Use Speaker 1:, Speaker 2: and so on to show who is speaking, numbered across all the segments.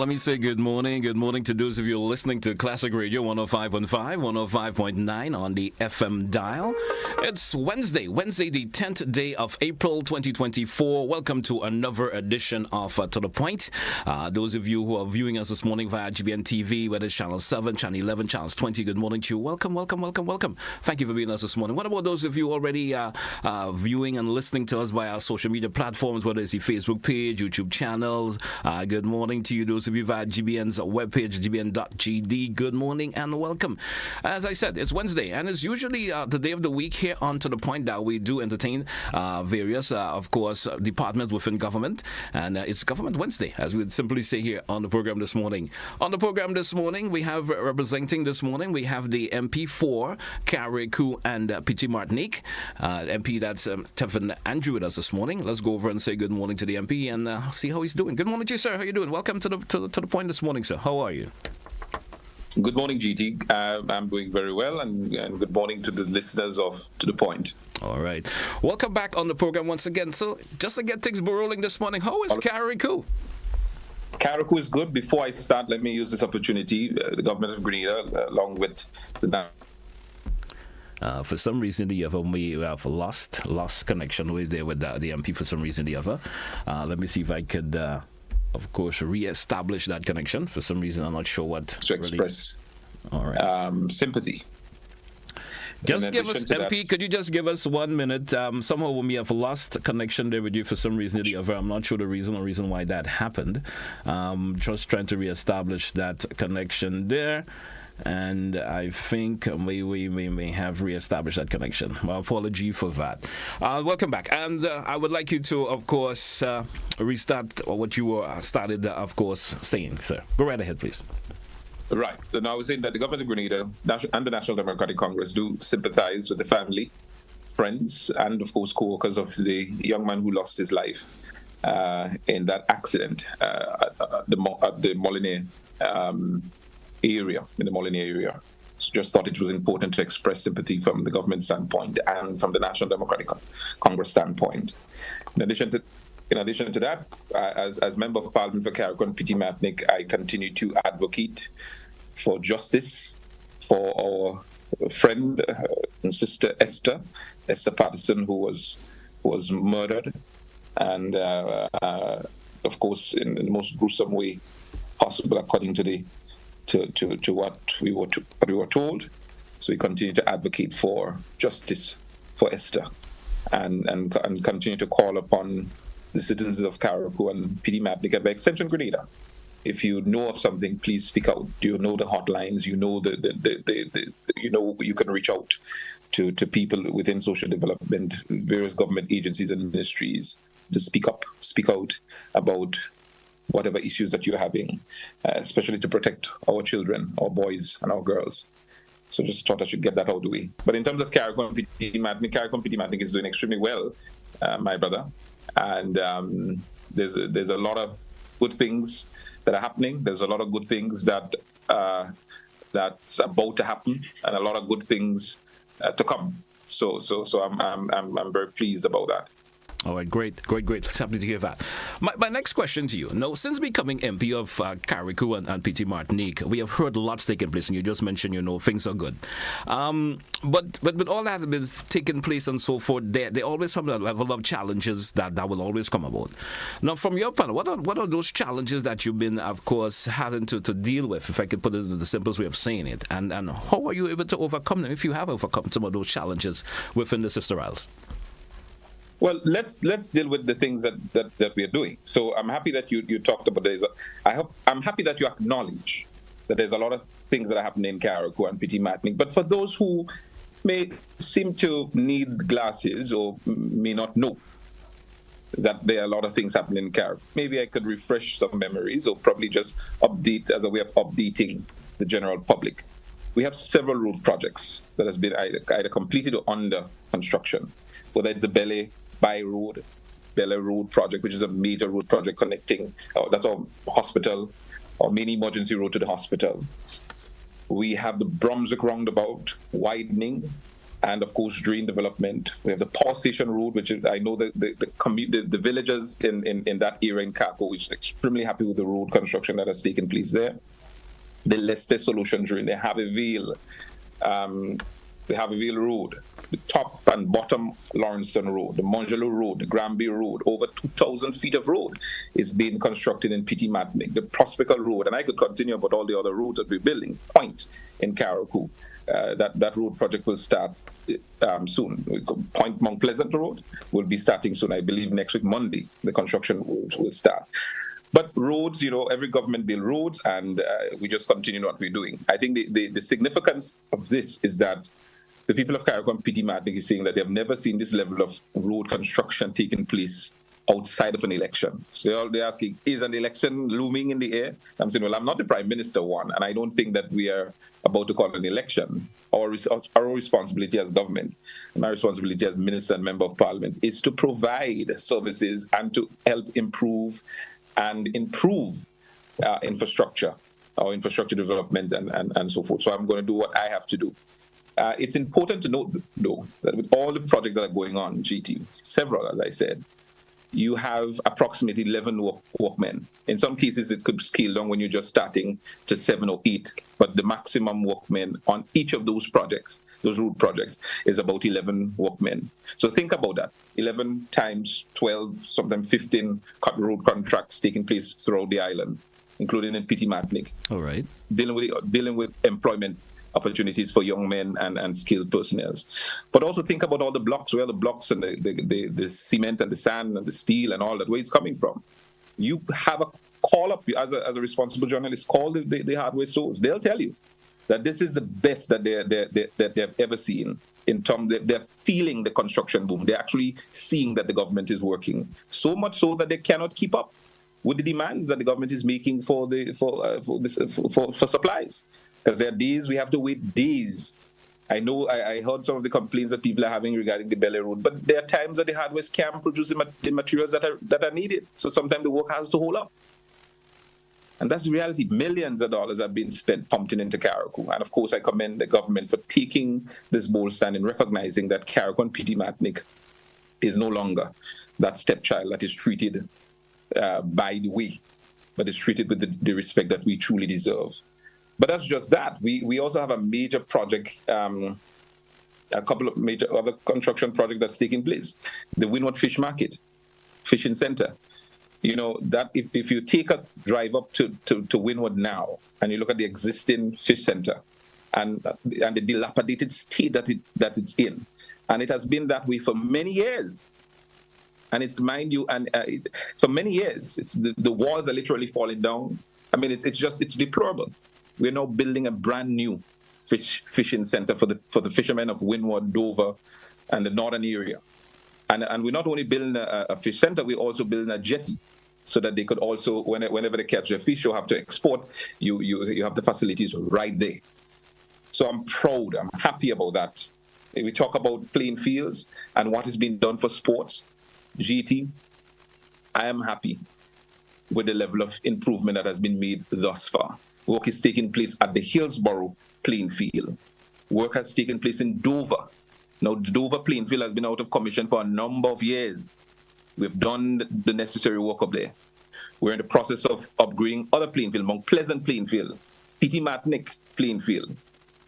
Speaker 1: let me say good morning. Good morning to those of you listening to Classic Radio 105.5, 105.9 on the FM dial. It's Wednesday, the 10th day of April 2024. Welcome to another edition of To The Point. Those of you who are viewing us this morning via GBN TV, whether it's Channel 7, Channel 11, Channel 20, good morning to you. Welcome. Thank you for being with us this morning. What about those of you already viewing and listening to us via our social media platforms, whether it's the Facebook page, YouTube channels? Good morning to you. Those of you via GBN's webpage, gbn.gd, good morning and welcome. As I said, it's Wednesday, and it's usually the day of the week here on To The Point that we do entertain various, of course, departments within government, and it's Government Wednesday, as we would simply say here on the program this morning. On the program this morning, we have representing this morning, we have the MP for Carriacou and PT Martinique, MP that's Tevin Andrew with us this morning. Let's go over and say good morning to the MP and see how he's doing. Good morning to you, sir. How are you doing? Welcome to the point this morning, sir. How are you?
Speaker 2: Good morning, GT. I'm doing very well, and good morning to the listeners of To The Point.
Speaker 1: All right. Welcome back on the program once again. So, just to get things rolling this morning, how is Carriacou?
Speaker 2: Carriacou is good. Before I start, let me use this opportunity. The government of Grenada, along with the
Speaker 1: for some reason the other, we have lost connection with the MP for some reason the other. Let me see if I could, of course, re-establish that connection. For some reason, I'm not sure what
Speaker 2: to express.
Speaker 1: All right.
Speaker 2: Sympathy.
Speaker 1: Just give us, MP, could you just give us 1 minute? Somehow we have lost connection there with you for some reason or the other. I'm not sure the reason why that happened. Just trying to re-establish that connection there. And I think we may have re-established that connection. Well, apology for that. Welcome back. And I would like you to, of course, restart what you were started, of course, saying, sir. Go right ahead, please.
Speaker 2: Right. And I was saying that the government of Grenada and the National Democratic Congress do sympathize with the family, friends, and, of course, co-workers of the young man who lost his life in that accident at the Molyneux area, in the Molyneux area. So just thought it was important to express sympathy from the government standpoint and from the National Democratic Congress standpoint. In addition to that, as Member of Parliament for Carriacou and PT Martinique, I continue to advocate for justice for our friend and sister Esther Patterson, who was murdered, and of course in the most gruesome way possible, according to what we were told. So we continue to advocate for justice for Esther, and continue to call upon the citizens of Carriacou and PT Martinique and by extension Grenada. If you know of something, please speak out. You know the hotlines. You know you can reach out to people within social development, various government agencies and ministries to speak out about whatever issues that you're having, especially to protect our children, our boys and our girls. So just thought I should get that out of the way. But in terms of Carriacou and PT Martinique is doing extremely well, my brother. And there's a lot of good things that are happening. There's a lot of good things that's about to happen, and a lot of good things to come. So I'm very pleased about that.
Speaker 1: All right, great. It's happy to hear that. My next question to you. Now, since becoming MP of Carriacou and PT Martinique, we have heard lots taking place, and you just mentioned, things are good. But with all that has been taking place and so forth, they always have a level of challenges that will always come about. Now, from your point, what are those challenges that you've been, of course, having to deal with, if I could put it in the simplest way of saying it, and how are you able to overcome them, if you have overcome some of those challenges within the Sister Isles?
Speaker 2: Well, let's deal with the things that we are doing. So I'm happy that you talked about I'm happy that you acknowledge that there's a lot of things that are happening in Carriacou and PT Martinique. But for those who may seem to need glasses or may not know that there are a lot of things happening in Carriacou, maybe I could refresh some memories or probably just update as a way of updating the general public. We have several road projects that has been either completed or under construction, whether it's the Belle Road project, which is a major road project connecting, that's our hospital, or main emergency road to the hospital. We have the Brunswick roundabout widening and of course drain development. We have the power station road, which is, I know the villagers in that area in Carriacou is extremely happy with the road construction that has taken place there. The Leicester Solution Drain, the Haverville Road, the top and bottom Lawrencetown Road, the Mongelo Road, the Granby Road, over 2,000 feet of road is being constructed in Petit Matnick. The Prospical Road, and I could continue about all the other roads that we're building. Point in Carriacou. That road project will start soon. Point Mount Pleasant Road will be starting soon. I believe next week, Monday, the construction will start. But roads, every government build roads, and we just continue what we're doing. I think the significance of this is that the people of Carriacou and Petit Matnick is saying that they have never seen this level of road construction taking place outside of an election. So they're asking, is an election looming in the air? I'm saying, well, I'm not the Prime Minister, one, and I don't think that we are about to call an election. Our responsibility as government, my responsibility as Minister and Member of Parliament, is to provide services and to help improve infrastructure, our infrastructure development and so forth. So I'm going to do what I have to do. It's important to note, though, that with all the projects that are going on, GT, several, as I said, you have approximately 11 workmen. In some cases, it could scale down when you're just starting to 7 or 8, but the maximum workmen on each of those projects, those road projects, is about 11 workmen. So think about that. 11 times 12, sometimes 15 road contracts taking place throughout the island, including in Petit Matnick.
Speaker 1: All right.
Speaker 2: Dealing with employment opportunities for young men and skilled personnel. But also think about all the blocks, where the blocks and the cement and the sand and the steel and all that, where it's coming from. You have a call up as a responsible journalist, call the hardware stores. They'll tell you that this is the best that they've ever seen. In terms, they're feeling the construction boom. They're actually seeing that the government is working so much so that they cannot keep up with the demands that the government is making for supplies. Because there are days we have to wait days. I know I heard some of the complaints that people are having regarding the Belly Road, but there are times that the hardware can't produce the materials that are needed. So sometimes the work has to hold up. And that's the reality. Millions of dollars have been spent pumping into Carriacou. And of course, I commend the government for taking this bold stand and recognizing that Carriacou and Petit Matnick is no longer that stepchild that is treated by the way, but is treated with the respect that we truly deserve. But that's just that. We also have a major project, a couple of major other construction projects that's taking place. The Windward Fish Market, Fishing Center. That if you take a drive up to Windward now and you look at the existing fish center and the dilapidated state that it's in, and it has been that way for many years. And it's, mind you, for many years, the walls are literally falling down. I mean, it's deplorable. We're now building a brand new fishing center for the fishermen of Windward, Dover, and the northern area. And we're not only building a fish center, we're also building a jetty so that they could also, whenever they catch their fish or have to export, you have the facilities right there. So I'm proud, I'm happy about that. We talk about playing fields and what is being done for sports. GT, I am happy with the level of improvement that has been made thus far. Work is taking place at the Hillsborough playing field. Work has taken place in Dover. Now, the Dover playing field has been out of commission for a number of years. We've done the necessary work up there. We're in the process of upgrading other playing field, Mount Pleasant playing field, Petit Matnick playing field.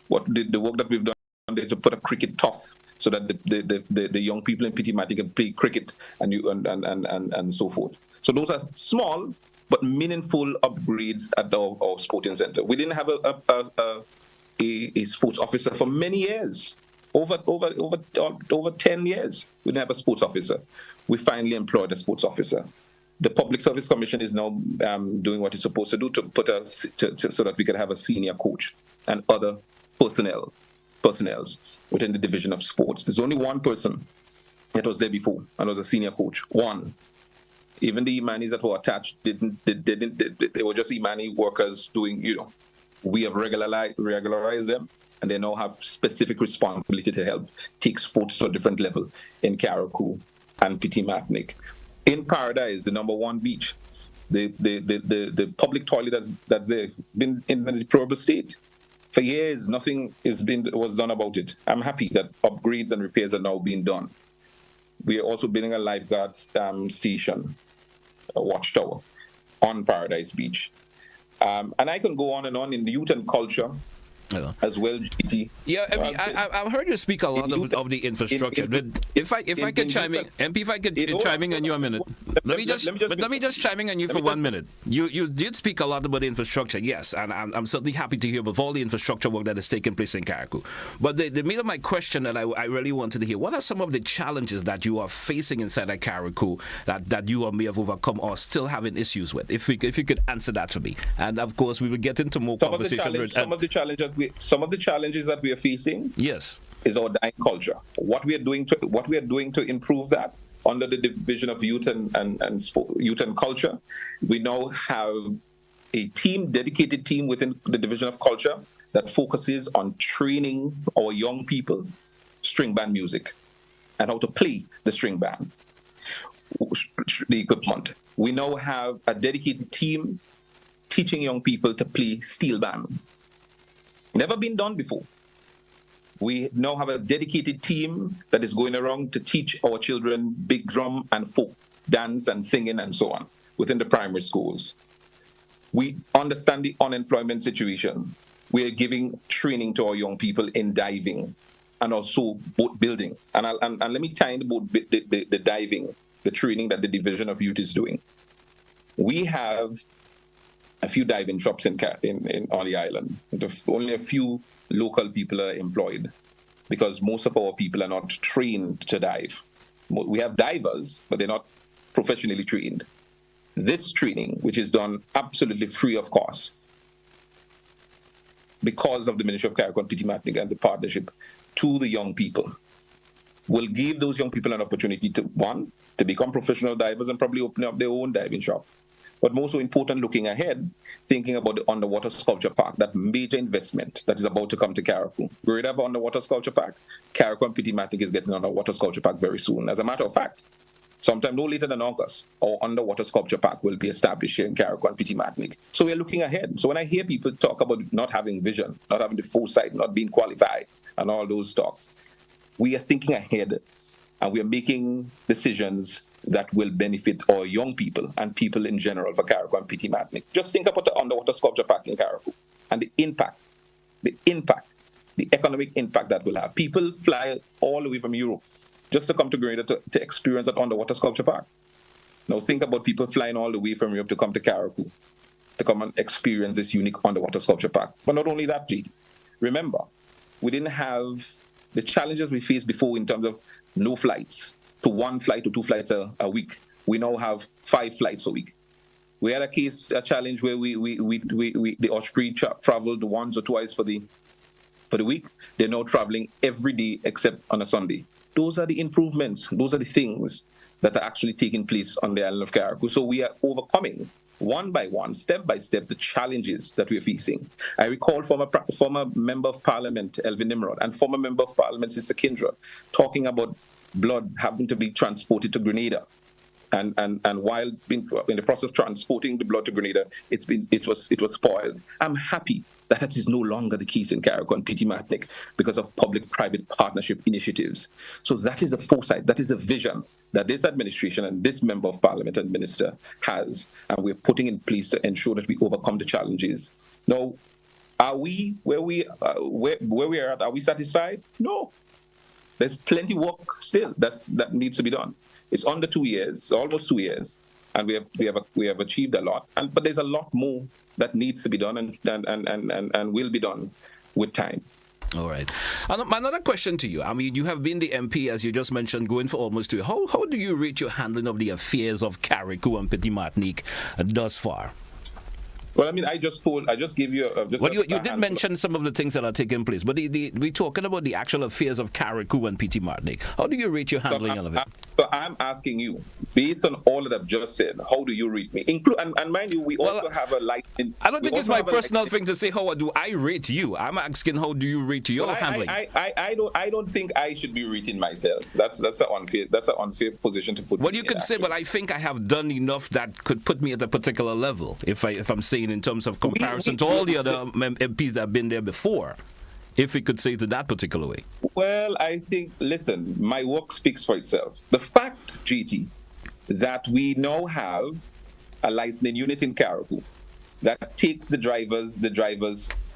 Speaker 2: The work that we've done there to put a cricket turf so that the young people in Petit Matnick can play cricket and so forth. So those are small but meaningful upgrades at our sporting center. We didn't have a sports officer for many years. Over 10 years, we didn't have a sports officer. We finally employed a sports officer. The Public Service Commission is now doing what it's supposed to do to put us so that we can have a senior coach and other personnels within the division of sports. There's only one person that was there before and was a senior coach. One. Even the Imanis that were attached they were just Imani workers doing, we have regularized them, and they now have specific responsibility to help take sports to a different level in Carriacou and Petit Matnick. In Paradise, the number one beach, the public toilet that's there been in a deplorable state. For years, nothing was done about it. I'm happy that upgrades and repairs are now being done. We are also building a lifeguard station, a watchtower, on Paradise Beach. And I can go on and on in the youth and culture.
Speaker 1: Yeah.
Speaker 2: As well, GT.
Speaker 1: Yeah, I mean, I've heard you speak a lot of the infrastructure. If I could chime in, MP, if I could chime in on you a minute. Let me just chime in on you for 1 minute. You did speak a lot about the infrastructure, yes, and I'm certainly happy to hear about all the infrastructure work that is taking place in Carriacou. But the meat of my question that I really wanted to hear, what are some of the challenges that you are facing inside of Carriacou that you may have overcome or still having issues with? If you could answer that for me, and of course we will get into more conversation.
Speaker 2: Some of the challenges that we are facing,
Speaker 1: yes,
Speaker 2: is our dying culture. What we are doing to improve that under the division of youth and culture, we now have a dedicated team within the division of culture that focuses on training our young people string band music and how to play the string band, the equipment. We now have a dedicated team teaching young people to play steel band. Never been done before. We now have a dedicated team that is going around to teach our children big drum and folk dance and singing and so on within the primary schools. We understand the unemployment situation. We are giving training to our young people in diving and also boat building. And let me tie in the diving, the training that the Division of Youth is doing. We have a few diving shops on the island. Only a few local people are employed because most of our people are not trained to dive. We have divers, but they're not professionally trained. This training, which is done absolutely free of cost because of the Ministry of Carriacou and Petit Martinique and the partnership to the young people, will give those young people an opportunity to become professional divers and probably open up their own diving shop. But most important, looking ahead, thinking about the underwater sculpture park, that major investment that is about to come to Carriacou. We already have an underwater sculpture park. Carriacou and Petit Martinique is getting an underwater sculpture park very soon. As a matter of fact, sometime no later than August, our underwater sculpture park will be established here in Carriacou and Petit Martinique. So we're looking ahead. So when I hear people talk about not having vision, not having the foresight, not being qualified, and all those talks, we are thinking ahead and we are making decisions that will benefit our young people and people in general for Carriacou and Petit Martinique. Just think about the underwater sculpture park in Carriacou and the economic impact that will have. People fly all the way from Europe just to come to Grenada to experience that underwater sculpture park. Now think about people flying all the way from Europe to come to Carriacou to come and experience this unique underwater sculpture park. But not only that, JD. Remember, we didn't have the challenges we faced before in terms of no flights, to 1 flight to 2 flights a week. We now have 5 flights a week. We had a challenge where the Osprey traveled once or twice for the week. They're now traveling every day except on a Sunday. Those are the improvements. Those are the things that are actually taking place on the island of Carriacou. So we are overcoming one by one, step by step, the challenges that we're facing. I recall former Member of Parliament, Elvin Nimrod, and former Member of Parliament, Sister Kindra, talking about blood having to be transported to Grenada. And while in the process of transporting the blood to Grenada, it was spoiled. I'm happy that it is no longer the case in Carriacou and Petit Martinique because of public-private partnership initiatives. So that is the foresight, that is the vision that this administration and this Member of Parliament and Minister has, and we're putting in place to ensure that we overcome the challenges. Now, are we where we are at? Are we satisfied? No. There's plenty of work still that needs to be done. It's under 2 years, almost 2 years, and we have achieved a lot. But there's a lot more that needs to be done and will be done with time.
Speaker 1: All right. Another question to you. I mean, you have been the MP, as you just mentioned, going for almost 2 years. How do you rate your handling of the affairs of Carriacou and Petit Martinique thus far?
Speaker 2: Well, I mean, I just gave you.
Speaker 1: You did mention some of the things that are taking place, but we're talking about the actual affairs of Carriacou and Petit Martinique. How do you rate your handling of it?
Speaker 2: So I'm asking you, based on all that I've just said, how do you rate me? And mind you, we also have a light.
Speaker 1: I don't think it's my personal thing to say how do I rate you. I'm asking how do you rate your handling.
Speaker 2: I don't think I should be rating myself. That's an unfair position to put.
Speaker 1: Well, you could say, but I think I have done enough that could put me at a particular level. If I'm saying saying in terms of comparison to all the other MPs that have been there before? If we could say it that particular way.
Speaker 2: Well, I think, listen, my work speaks for itself. The fact, GT, that we now have a licensing unit in Carriacou that takes the drivers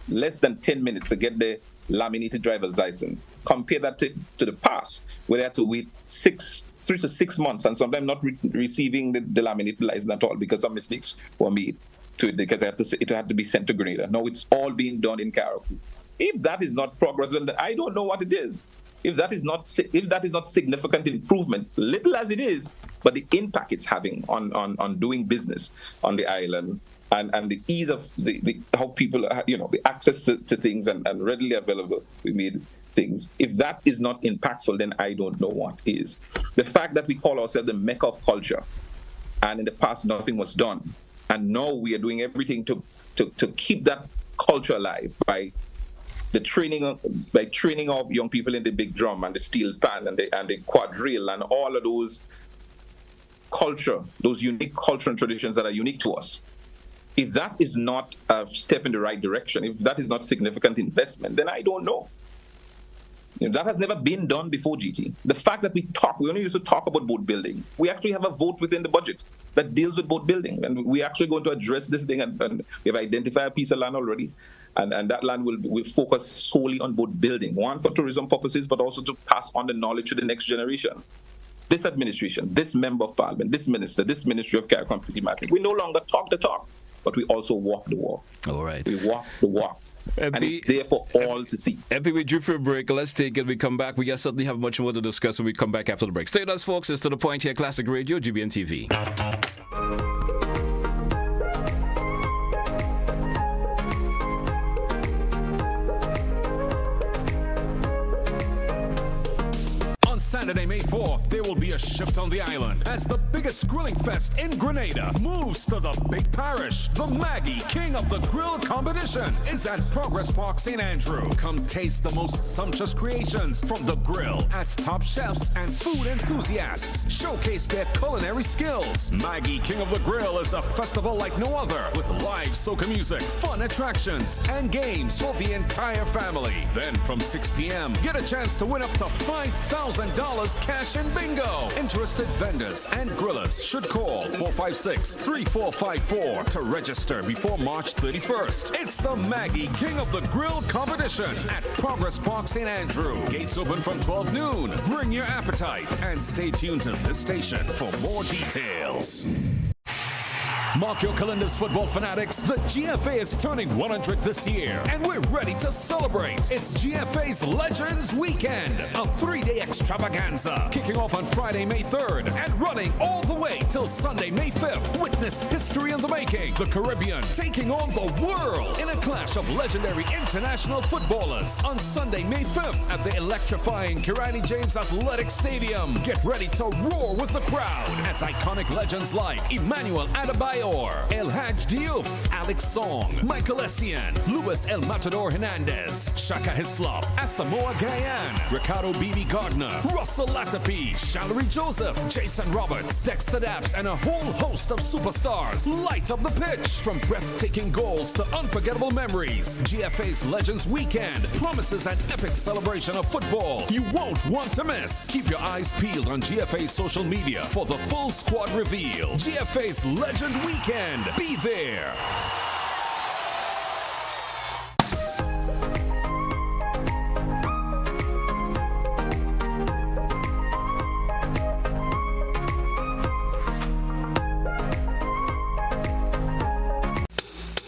Speaker 2: less than 10 minutes to get their laminated driver's license. Compare that to the past, where they had to wait 3 to 6 months and sometimes not receiving the laminated license at all because some mistakes were made to it because it had to be sent to Grenada. Now it's all being done in Carriacou. If that is not progress, then I don't know what it is. If that is not significant improvement, little as it is, but the impact it's having on doing business on the island and the ease of the how people the access to things and readily available we made things. If that is not impactful, then I don't know what is. The fact that we call ourselves the Mecca of culture, and in the past nothing was done, and now we are doing everything to keep that culture alive by training of young people in the big drum and the steel pan and the quadrille and all of those unique culture and traditions that are unique to us. If that is not a step in the right direction, if that is not significant investment, then I don't know. That has never been done before, GT. The fact that we only used to talk about boat building. We actually have a vote within the budget that deals with boat building, and we're actually going to address this thing, and we have identified a piece of land already. And that land will focus solely on boat building, one for tourism purposes, but also to pass on the knowledge to the next generation. This administration, this member of parliament, this minister, this Ministry of Carriacou and City Marketing, we no longer talk the talk, but we also walk the walk.
Speaker 1: All right.
Speaker 2: We walk the walk. And it's there for all to see.
Speaker 1: Epi, we drew for a break. Let's take it. We come back. We certainly have much more to discuss when we come back after the break. Stay with us, folks. It's To The Point here, Classic Radio, GBN TV.
Speaker 3: Saturday, May 4th, there will be a shift on the island as the biggest grilling fest in Grenada moves to the big parish. The Maggie King of the Grill competition is at Progress Park, St. Andrew. Come taste the most sumptuous creations from the grill as top chefs and food enthusiasts showcase their culinary skills. Maggie King of the Grill is a festival like no other with live soca music, fun attractions, and games for the entire family. Then from 6 p.m., get a chance to win up to $5,000 cash and bingo. Interested vendors and grillers should call 456-3454 to register before March 31st. It's the Maggie King of the Grill competition at Progress Park, St. Andrew. Gates open from 12 noon. Bring your appetite and stay tuned to this station for more details. Mark your calendars, football fanatics. The GFA is turning 100 this year, and we're ready to celebrate. It's GFA's Legends Weekend, a 3-day extravaganza, kicking off on Friday, May 3rd, and running all the way till Sunday, May 5th. Witness history in the making. The Caribbean taking on the world in a clash of legendary international footballers on Sunday, May 5th at the electrifying Kirani James Athletic Stadium. Get ready to roar with the crowd as iconic legends like Emmanuel Adebayor, El Haj Diouf, Alex Song, Michael Essien, Luis El Matador Hernandez, Shaka Hislop, Asamoah Gyan, Ricardo Bibi Gardner, Russell Latapi, Shallery Joseph, Jason Roberts, Dexter Daps, and a whole host of superstars light up the pitch. From breathtaking goals to unforgettable memories, GFA's Legends Weekend promises an epic celebration of football you won't want to miss. Keep your eyes peeled on GFA's social media for the full squad reveal. GFA's Legend Weekend. Be there.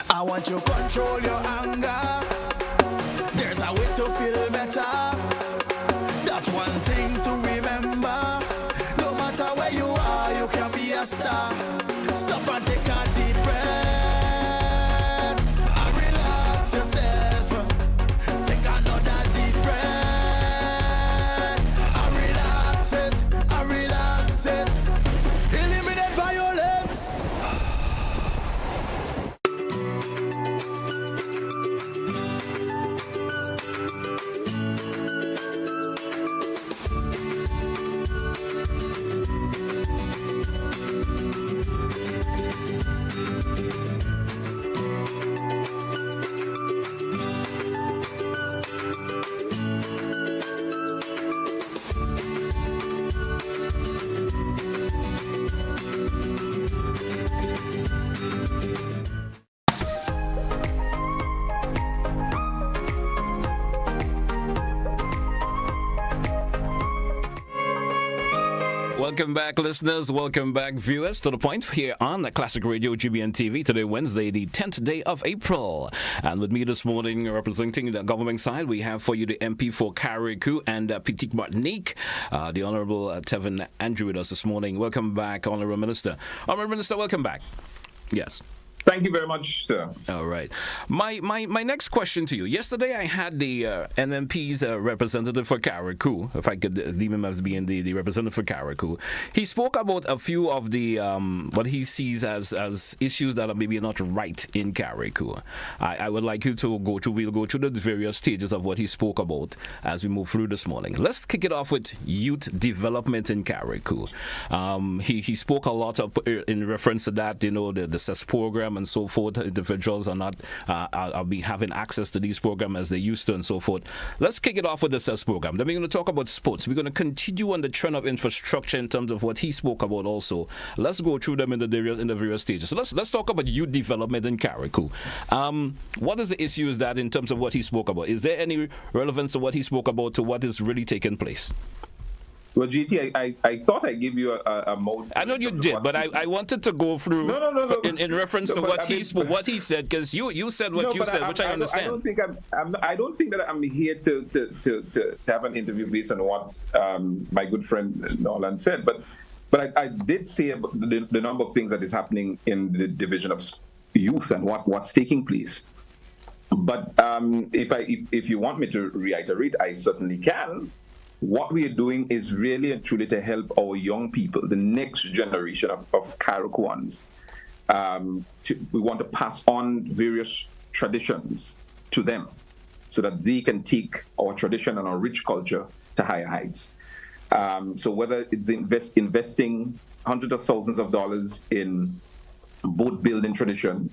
Speaker 4: I want to control your anger. There's a way to feel better. That's one thing to remember. No matter where you are, you can be a star. Stop and take a deep breath and relax yourself. Take another deep breath and relax it, and relax it. Eliminate violence.
Speaker 1: Welcome back, listeners. Welcome back, viewers, to The Point here on the Classic Radio GBN TV. Today, Wednesday, the 10th day of April. And with me this morning, representing the government side, we have for you the MP for Carriacou and Petite Martinique, the Honorable Tevin Andrew with us this morning. Welcome back, Honorable Minister. Honorable Minister, welcome back. Yes.
Speaker 2: Thank you very much, sir.
Speaker 1: All right. My next question to you. Yesterday, I had the NMP's representative for Carriacou, if I could leave him as being the representative for Carriacou. He spoke about a few of the what he sees as issues that are maybe not right in Carriacou. I would like you to we'll go through the various stages of what he spoke about as we move through this morning. Let's kick it off with youth development in Carriacou. He spoke a lot in reference to that, the CES program and so forth. Individuals are not are be having access to these programs as they used to and so forth. Let's kick it off with the CES program. Then we're going to talk about sports. We're going to continue on the trend of infrastructure in terms of what he spoke about also. Let's go through them in the various stages. So let's talk about youth development in Carriacou. What is the issues that in terms of what he spoke about? Is there any relevance to what he spoke about to what is really taking place?
Speaker 2: Well, GT, I thought I gave you a mouthful.
Speaker 1: I know you did, but I wanted to go through
Speaker 2: no.
Speaker 1: In reference to what he said, because you said what you said, which I understand.
Speaker 2: I don't think that I'm here to have an interview based on what my good friend Nolan said, but I did say about the number of things that is happening in the division of youth and what's taking place. But if you want me to reiterate, I certainly can. What we are doing is really and truly to help our young people, the next generation of Carriacouans. We want to pass on various traditions to them so that they can take our tradition and our rich culture to higher heights. So whether it's investing hundreds of thousands of dollars in boat building tradition,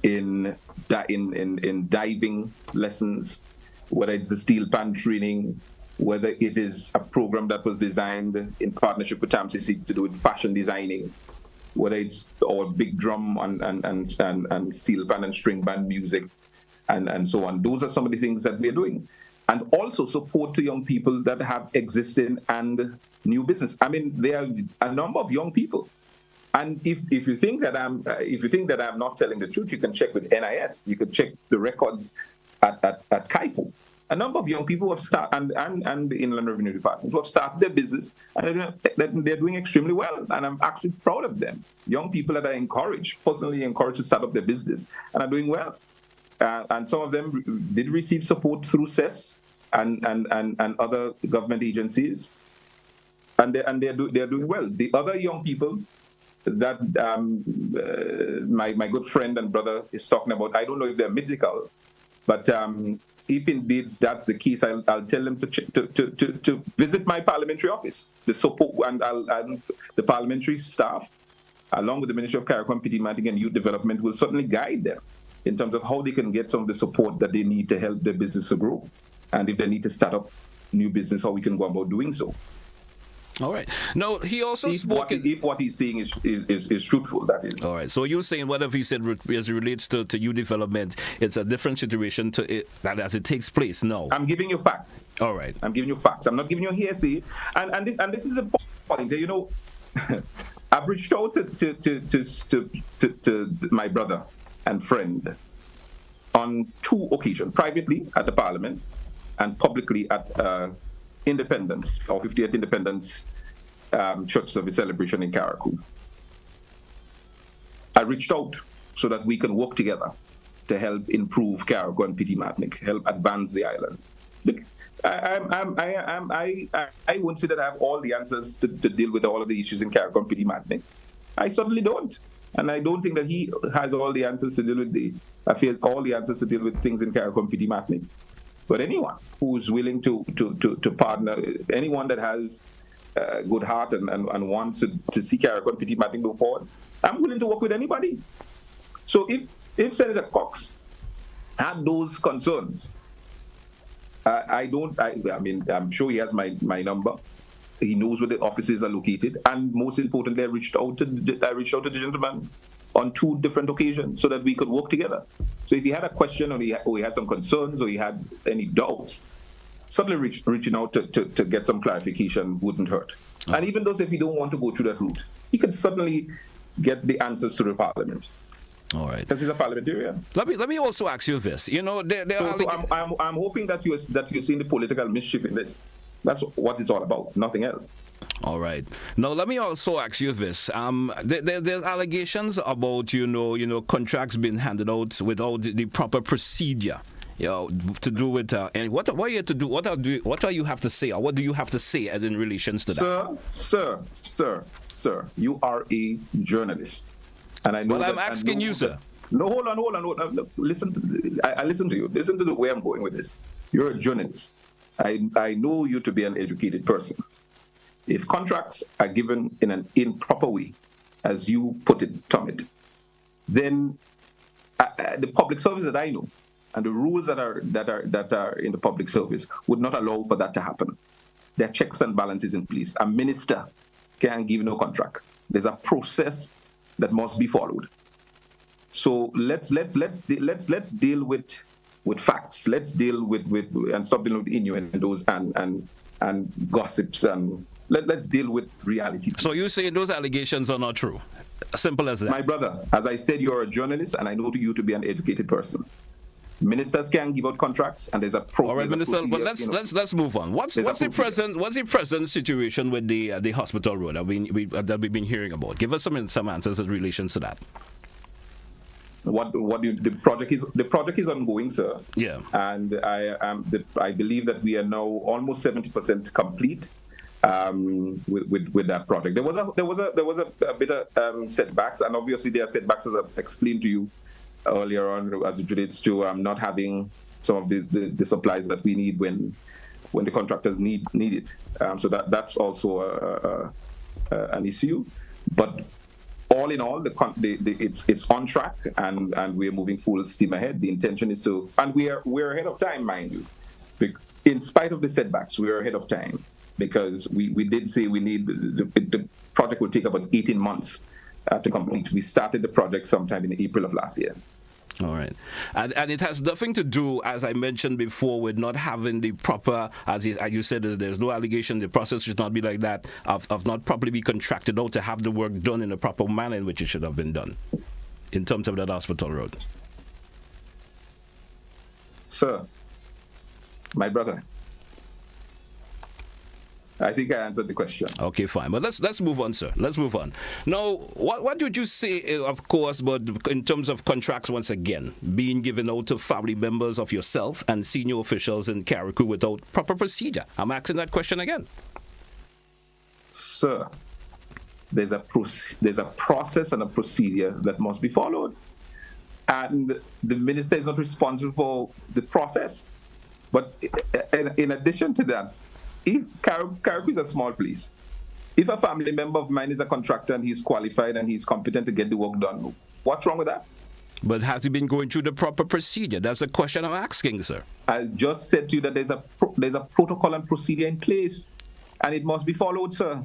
Speaker 2: in diving lessons, whether it's the steel pan training, whether it is a program that was designed in partnership with TAMCC to do with fashion designing, whether it's our big drum and steel band and string band music, and so on. Those are some of the things that we're doing. And also support to young people that have existing and new business. I mean, there are a number of young people. And if you think that I'm not telling the truth, you can check with NIS. You can check the records at Carriacou. A number of young people have started, and the Inland Revenue Department, who have started their business, and they're doing extremely well. And I'm actually proud of them. Young people that are personally encouraged to start up their business, and are doing well. And some of them did receive support through CES and other government agencies, and they're doing well. The other young people that my good friend and brother is talking about, I don't know if they're mythical, but if indeed that's the case, I'll tell them to visit my parliamentary office. The support and the parliamentary staff, along with the Ministry of Carriacou and Petite Martinique and Youth Development, will certainly guide them in terms of how they can get some of the support that they need to help their business to grow, and if they need to start up new business, how we can go about doing so.
Speaker 1: All right. No, he also spoke.
Speaker 2: If what he's saying is truthful, that is.
Speaker 1: All right. So you're saying whatever he said as it relates to youth development, it's a different situation to it that as it takes place. No.
Speaker 2: I'm giving you facts.
Speaker 1: All right.
Speaker 2: I'm giving you facts. I'm not giving you hearsay. And this is a point. You know, I've reached out to my brother and friend on 2 occasions, privately at the Parliament and publicly at Independence, or 50th Independence Church Service celebration in Carriacou. I reached out so that we can work together to help improve Carriacou and Petite Martinique, help advance the island. Look, I won't say that I have all the answers to deal with all of the issues in Carriacou and Petite Martinique. I certainly don't. And I don't think that he has all the answers to deal with all the answers to deal with things in Carriacou and Petite Martinique. But anyone who's willing to partner, anyone that has a good heart and wants to see Carriacou and Petite Martinique go forward, I'm willing to work with anybody. So if Senator Cox had those concerns, I mean, I'm sure he has my number. He knows where the offices are located, and most importantly, I reached out to the gentleman on 2 different occasions so that we could work together. So if he had a question or he had some concerns or he had any doubts, certainly reaching out to get some clarification wouldn't hurt. And even though if he don't want to go through that route, he can certainly get the answers to the parliament.
Speaker 1: All right.
Speaker 2: Because he's a parliamentarian.
Speaker 1: Let me also ask you this. You know,
Speaker 2: I'm hoping that you're seeing the political mischief in this. That's what it's all about, nothing else.
Speaker 1: All right. Now, let me also ask you this. There's allegations about, contracts being handed out without the proper procedure, to do with, and what are you to do? What do you have to say, or what do you have to say as in relations to that?
Speaker 2: Sir, you are a journalist. And I know
Speaker 1: I'm asking you, sir.
Speaker 2: No, hold on. Listen, I listen to you. Listen to the way I'm going with this. You're a journalist. I know you to be an educated person. If contracts are given in an improper way, as you put it, Tomit, then the public service that I know and the rules that are in the public service would not allow for that to happen. There are checks and balances in place. A minister can't give no contract. There's a process that must be followed. So let's deal with facts. Let's deal with and stop dealing with innuendos and gossips, and let's deal with reality.
Speaker 1: So you say those allegations are not true? Simple as that.
Speaker 2: My brother, as I said, you're a journalist, and I know you to be an educated person. Ministers can give out contracts, and there's a program.
Speaker 1: All right, Minister. But let's move on. What's the present situation with the hospital road that we've been hearing about? Give us some answers in relation to that.
Speaker 2: The project is ongoing, sir.
Speaker 1: Yeah.
Speaker 2: And I believe that we are now almost 70% complete with that project. There was a bit of setbacks, and obviously there are setbacks, as I've explained to you earlier on, as it relates to not having some of the supplies that we need when the contractors need it. So that's also an issue, but all in all, it's on track, and we're moving full steam ahead. The intention is to, and we're ahead of time, mind you. In spite of the setbacks, we're ahead of time, because we did say we need the project will take about 18 months to complete. We started the project sometime in April of last year.
Speaker 1: All right. And it has nothing to do, as I mentioned before, with not having the proper, as you said, there's no allegation, the process should not be like that, of not properly be contracted out to have the work done in a proper manner in which it should have been done, in terms of that hospital road.
Speaker 2: Sir, my brother, I think I answered the question.
Speaker 1: Okay, fine. But let's move on, sir. Let's move on. Now, what would you say, of course, but in terms of contracts, once again, being given out to family members of yourself and senior officials in Carriacou without proper procedure? I'm asking that question again.
Speaker 2: Sir, there's a process and a procedure that must be followed. And the minister is not responsible for the process. But in addition to that, if Carriacou is a small place, if a family member of mine is a contractor and he's qualified and he's competent to get the work done, what's wrong with that?
Speaker 1: But has he been going through the proper procedure? That's the question I'm asking, sir.
Speaker 2: I just said to you that there's a protocol and procedure in place, and it must be followed, sir.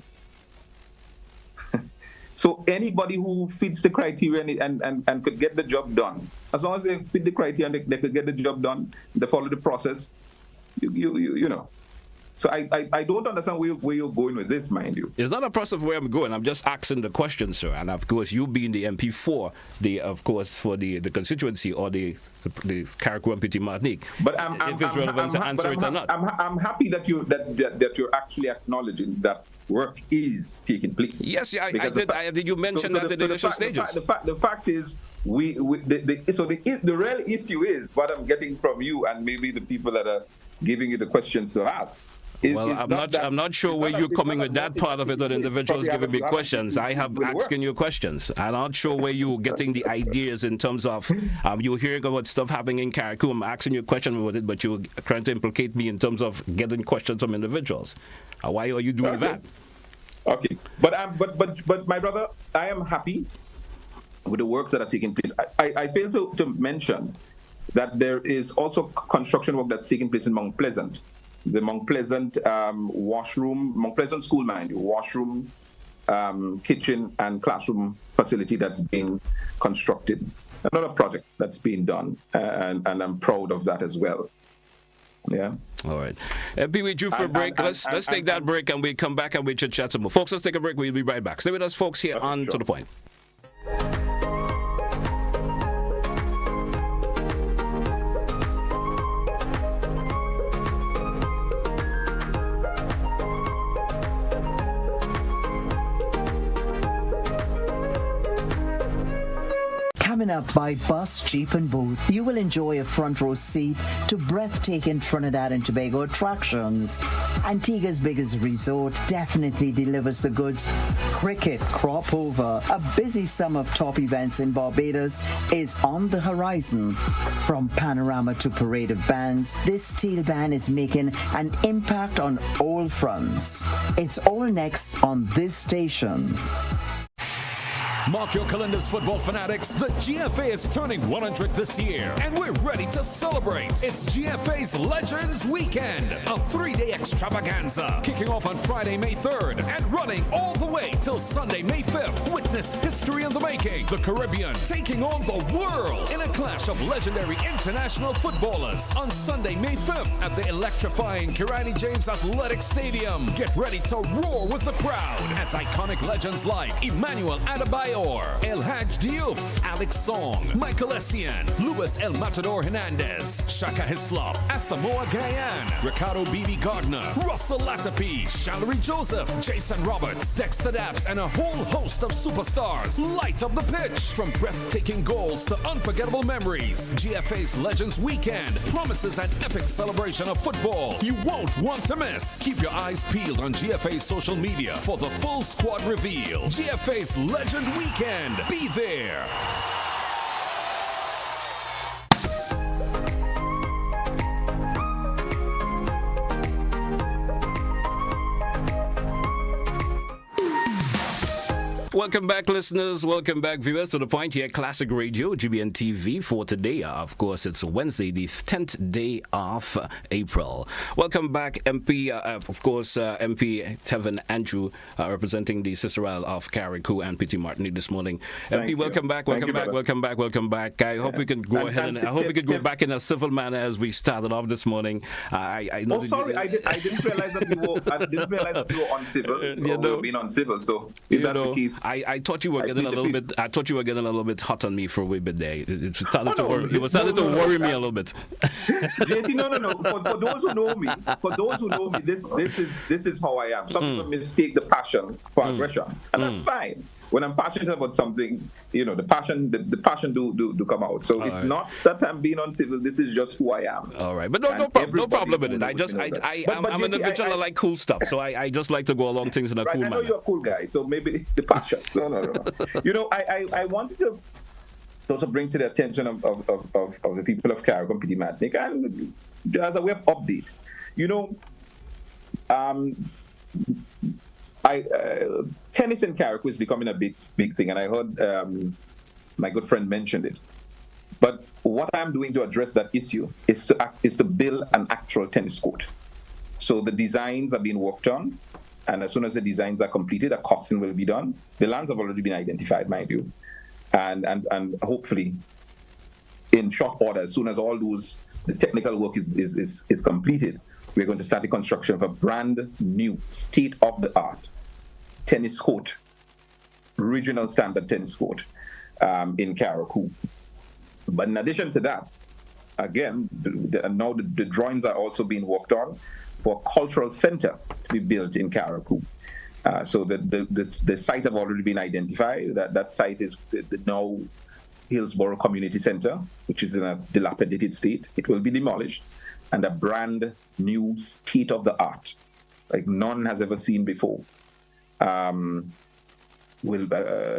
Speaker 2: So anybody who fits the criteria and could get the job done, as long as they fit the criteria and they could get the job done, they follow the process, you know. So I don't understand where you're going with this, mind you.
Speaker 1: It's not a process where I'm going. I'm just asking the question, sir. And of course, you being the MP for the constituency or the Carriacou and Petit Martinique.
Speaker 2: But
Speaker 1: if it's relevant to answer it or not.
Speaker 2: I'm happy that you're actually acknowledging that work is taking place.
Speaker 1: Yes, I did. You mentioned that in the initial stages.
Speaker 2: The fact is, the real issue is what I'm getting from you and maybe the people that are giving you the questions to ask.
Speaker 1: I'm not sure where you're coming with that part of it, that individuals giving me questions. I have asking you questions. I'm not sure where you're getting the ideas in terms of you're hearing about stuff happening in Carriacou. I'm asking you a question about it, but you're trying to implicate me in terms of getting questions from individuals. Why are you doing that?
Speaker 2: Okay, but my brother, I am happy with the works that are taking place. I failed to mention that there is also construction work that's taking place in Mount Pleasant. The Mount Pleasant Mount Pleasant School, mind you, washroom, kitchen, and classroom facility that's being constructed. Another project that's being done, and I'm proud of that as well. Yeah.
Speaker 1: All right. MP, we due for a break. Let's take that break and we come back and we chit-chat some more. Folks, let's take a break. We'll be right back. Stay with us, folks, here on
Speaker 2: sure.
Speaker 1: To The Point.
Speaker 5: Coming up by bus, jeep and boat, you will enjoy a front row seat to breathtaking Trinidad and Tobago attractions. Antigua's biggest resort definitely delivers the goods. Cricket, crop over, a busy summer of top events in Barbados is on the horizon. From panorama to parade of bands, this steel band is making an impact on all fronts. It's all next on this station.
Speaker 3: Mark your calendars, football fanatics. The GFA is turning 100 this year, and we're ready to celebrate. It's GFA's Legends Weekend, a 3-day extravaganza, kicking off on Friday, May 3rd, and running all the way till Sunday, May 5th. Witness history in the making. The Caribbean taking on the world in a clash of legendary international footballers on Sunday, May 5th at the electrifying Kirani James Athletic Stadium. Get ready to roar with the crowd as iconic legends like Emmanuel Adebayor, El Haj Diouf, Alex Song, Michael Essien, Luis El Matador Hernandez, Shaka Hislop, Asamoah Gyan, Ricardo Bibi Gardner, Russell Latapi, Shallery Joseph, Jason Roberts, Dexter Daps, and a whole host of superstars light up the pitch. From breathtaking goals to unforgettable memories, GFA's Legends Weekend promises an epic celebration of football you won't want to miss. Keep your eyes peeled on GFA's social media for the full squad reveal. GFA's Legend Weekend. Be there.
Speaker 1: Welcome back, listeners. Welcome back, viewers, to The Point here, Classic Radio, GBN TV, for today. Of course, it's Wednesday, the 10th day of April. Welcome back, MP, MP Tevin Andrew, representing the Sister Isle of Carriacou and PT Martinique this morning. MP, welcome back, welcome back. I hope we can go ahead and I hope we can go back in a civil manner as we started off this morning. I know
Speaker 2: I didn't realize that you were on civil. Or being on civil. So if that's the case,
Speaker 1: I thought you were getting a little bit. I thought you were getting a little bit hot on me for a wee bit there. It started to worry. You were starting to worry me a little bit.
Speaker 2: JT, no. For those who know me, this is how I am. Some people mistake the passion for aggression, and that's fine. When I'm passionate about something, the passion do come out. So it's not that I'm being uncivil. This is just who I am.
Speaker 1: All right, but no problem with it. I'm an individual. I like cool stuff, so I just like to go along things in a cool manner.
Speaker 2: I know you're a cool guy, so maybe the passion. No. I wanted to also bring to the attention of the people of Carriacou and PT Martinique, and as a way of update, tennis in Carriacou is becoming a big thing, and I heard my good friend mentioned it. But what I'm doing to address that issue is to build an actual tennis court. So the designs are being worked on, and as soon as the designs are completed, a costing will be done. The lands have already been identified, mind you, and hopefully in short order, as soon as all the technical work is completed, we're going to start the construction of a brand new state-of-the-art tennis court, regional standard tennis court in Carriacou. But in addition to that, again, now the drawings are also being worked on for a cultural center to be built in Carriacou. So the site have already been identified. That site is the now Hillsborough Community Center, which is in a dilapidated state. It will be demolished, and a brand new state-of-the-art, like none has ever seen before,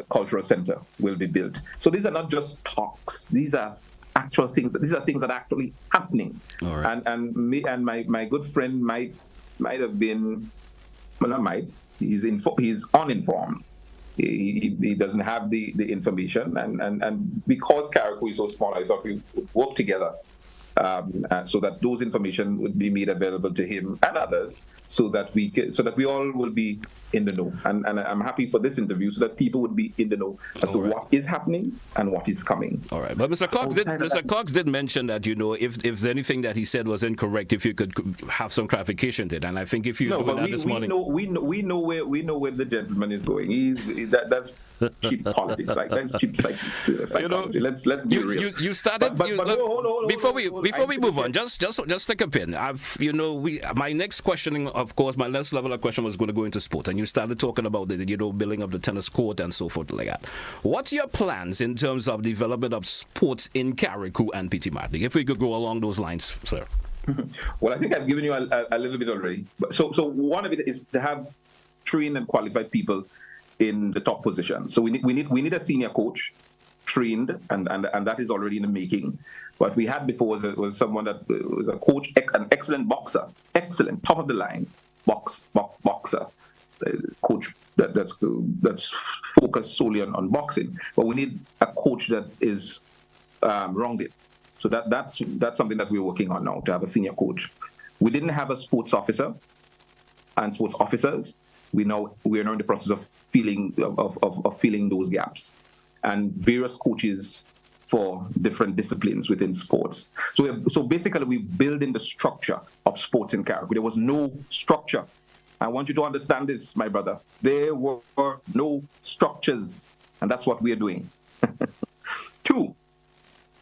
Speaker 2: cultural center will be built. So these are not just talks; these are actual things. These are things that are actually happening.
Speaker 1: All right.
Speaker 2: And me and my good friend might have been, well, not might. He's uninformed. He doesn't have the information, and because Carriacou is so small, I thought we would work together so that those information would be made available to him and others, so that we all will be in the know. And I'm happy for this interview, so that people would be in the know as to what is happening and what is coming.
Speaker 1: All right, but Mr. Cox did mention that, you know, if anything that he said was incorrect, if you could have some clarification to it. And I think if you this morning,
Speaker 2: we know where the gentleman is going. That's cheap politics, like that's cheap psychology. You know, let's be real.
Speaker 1: You started. Before we move on, just take a pin. My next questioning, of course, my next level of question was going to go into sport, and you started talking about the building of the tennis court and so forth like that. What's your plans in terms of development of sports in Carriacou and Petit Martinique? If we could go along those lines, sir.
Speaker 2: Well, I think I've given you a little bit already. So one of it is to have trained and qualified people in the top position. So we need a senior coach, trained, and that is already in the making. What we had before was someone that was a coach, an excellent boxer, excellent, top of the line boxer, coach that's focused solely on boxing. But we need a coach that is rounded. So that's something that we're working on now, to have a senior coach. We didn't have a sports officer and sports officers. We are now in the process of filling those gaps, and various coaches for different disciplines within sports. So basically, we're building the structure of sports in Carriacou. There was no structure. I want you to understand this, my brother. There were no structures, and that's what we are doing. 2,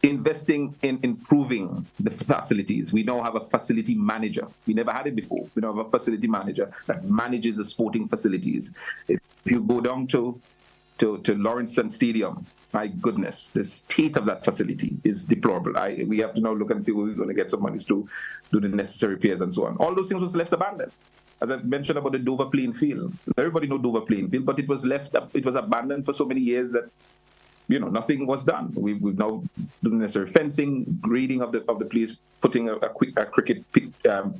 Speaker 2: investing in improving the facilities. We now have a facility manager. We never had it before. We now have a facility manager that manages the sporting facilities. If you go down to Lawrence Stadium, my goodness, the state of that facility is deplorable. We have to now look and see where we're going to get some money to do the necessary repairs and so on. All those things was left abandoned. As I mentioned about the Dover playing field, everybody knows Dover playing field, but it was abandoned for so many years that nothing was done. We've now done the necessary fencing, grading of the place, putting a cricket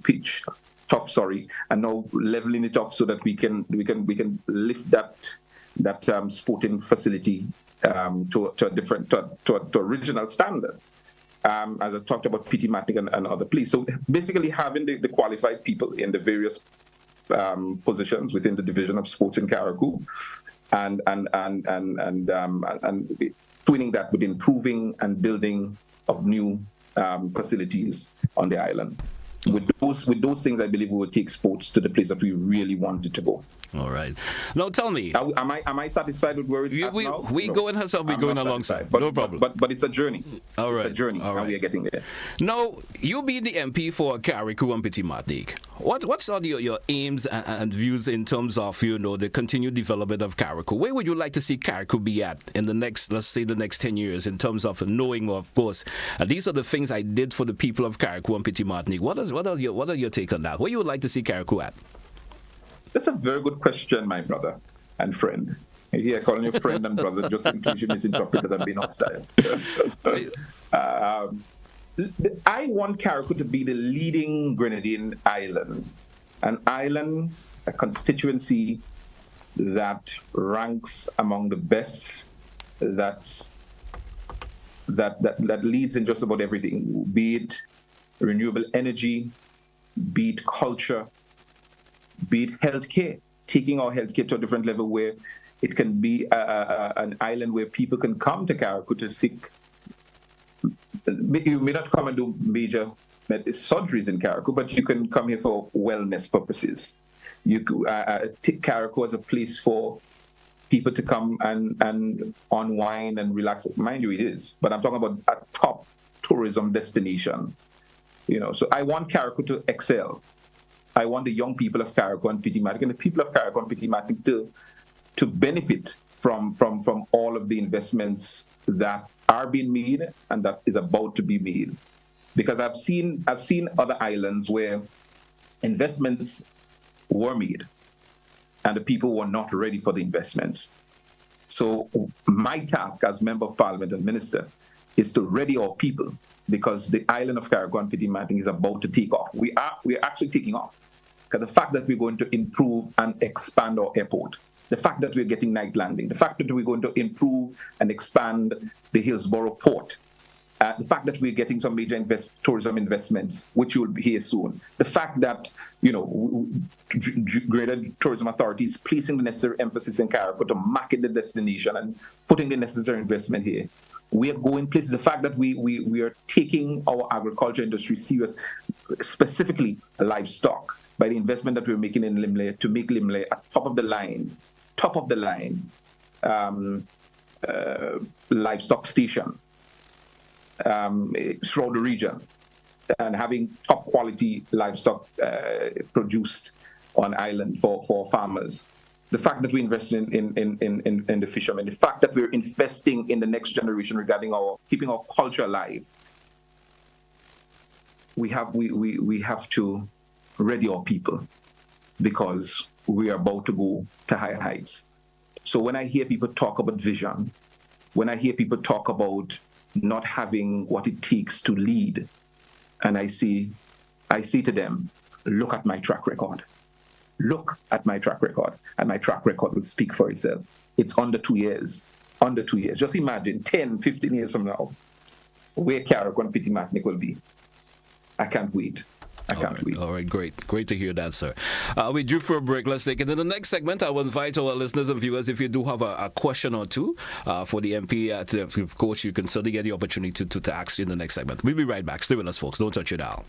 Speaker 2: pitch, and now leveling it up so that we can lift that sporting facility to a different to original standard. As I talked about Petit Martinique and other places. So basically having the qualified people in the various positions within the division of sports in Carriacou, and twinning that with improving and building of new facilities on the island. With those things, I believe we will take sports to the place that we really want it to go.
Speaker 1: All right. Now tell me,
Speaker 2: am I satisfied with where it's at now?
Speaker 1: We go in herself. We're going alongside.
Speaker 2: But,
Speaker 1: no problem.
Speaker 2: But it's a journey.
Speaker 1: All right.
Speaker 2: It's a journey. All right. And we are getting there.
Speaker 1: Now, you be the MP for Carriacou and Petit Martinique. What's all your aims and views in terms of the continued development of Carriacou? Where would you like to see Carriacou be at in the next, let's say, the next 10 years in terms of knowing, of course, these are the things I did for the people of Carriacou and Petit Martinique. What are your take on that? Where you would like to see Carriacou at?
Speaker 2: That's a very good question, my brother and friend. Here, calling you friend and brother, just in case you misinterpreted and being hostile. I want Carriacou to be the leading Grenadian island, an island, a constituency that ranks among the best, that leads in just about everything, be it renewable energy, be it culture, be it healthcare, taking our healthcare to a different level where it can be an island where people can come to Carriacou to seek. You may not come and do major surgeries in Carriacou, but you can come here for wellness purposes. You take Carriacou as a place for people to come and unwind and relax. Mind you, it is, but I'm talking about a top tourism destination. So I want Carriacou to excel. I want the young people of Carriacou and Petit Martinique and the people of Carriacou and Petit Martinique to benefit from all of the investments that are being made and that is about to be made. Because I've seen other islands where investments were made and the people were not ready for the investments. So my task as Member of Parliament and Minister is to ready our people, because the island of Carriacou and Petit Martinique is about to take off. We are actually taking off. Because the fact that we're going to improve and expand our airport, the fact that we're getting night landing, the fact that we're going to improve and expand the Hillsborough port, The fact that we're getting some major tourism investments, which you will hear soon. The fact that, Greater Tourism Authority is placing the necessary emphasis in Carriacou to market the destination and putting the necessary investment here. We are going places. The fact that we are taking our agriculture industry serious, specifically livestock, by the investment that we're making in Limley to make Limley a top of the line livestock station throughout the region, and having top quality livestock produced on island for farmers. The fact that we invest in the fishermen, the fact that we're investing in the next generation regarding keeping our culture alive. We have to ready our people, because we are about to go to higher heights. So when I hear people talk about vision, when I hear people talk about not having what it takes to lead, and I say to them, look at my track record. Look at my track record, and my track record will speak for itself. It's under 2 years. Under 2 years. Just imagine 10, 15 years from now, where Carriacou and Petit Martinique will be. I can't wait. I can't wait.
Speaker 1: All right, great. Great to hear that, sir. We're due for a break. Let's take it. In the next segment, I will invite our listeners and viewers, if you do have a question or two for the MP, of course, you can certainly get the opportunity to ask in the next segment. We'll be right back. Stay with us, folks. Don't touch your dial.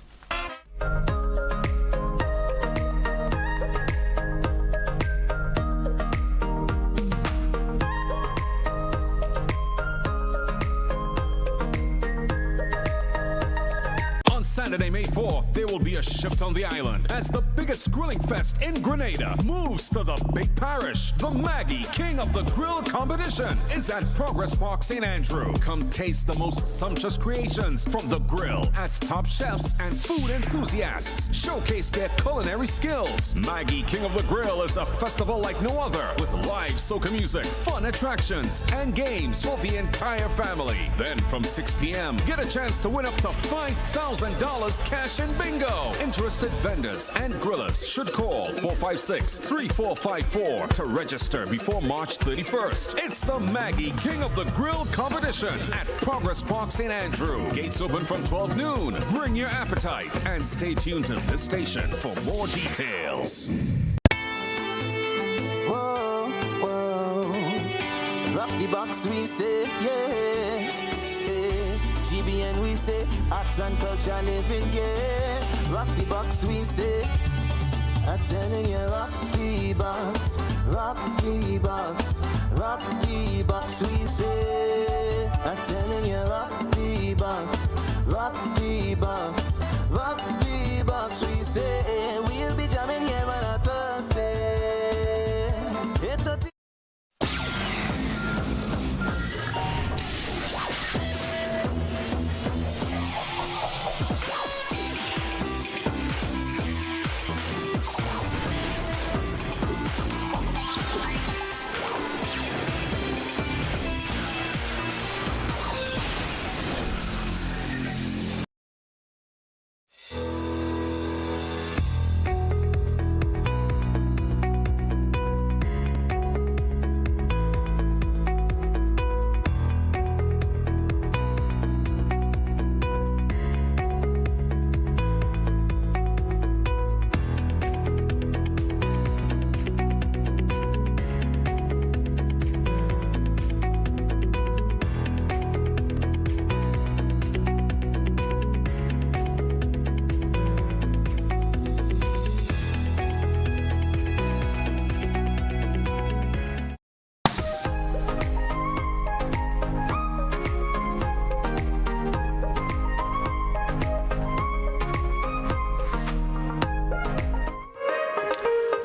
Speaker 3: Saturday, May 4th, there will be a shift on the island as the biggest grilling fest in Grenada moves to the big parish. The Maggie King of the Grill competition is at Progress Park, St. Andrew. Come taste the most sumptuous creations from the grill as top chefs and food enthusiasts showcase their culinary skills. Maggie King of the Grill is a festival like no other, with live soca music, fun attractions, and games for the entire family. Then from 6 p.m., get a chance to win up to $5,000 cash and bingo. Interested vendors and grillers should call 456-3454 to register before March 31st. It's the Maggie King of the Grill competition at Progress Park, St. Andrew. Gates open from 12 noon. Bring your appetite and stay tuned to this station for more details.
Speaker 4: Whoa, whoa. Rock the box, we say, yeah. GBN, we say, arts and culture living, yeah. Rock the box, we say. I'm telling you, rock the box, rock the box, rock the box, we say. I'm telling you, rock the box, rock the box, rock the box, we say. We'll be jamming here on a Thursday. It's a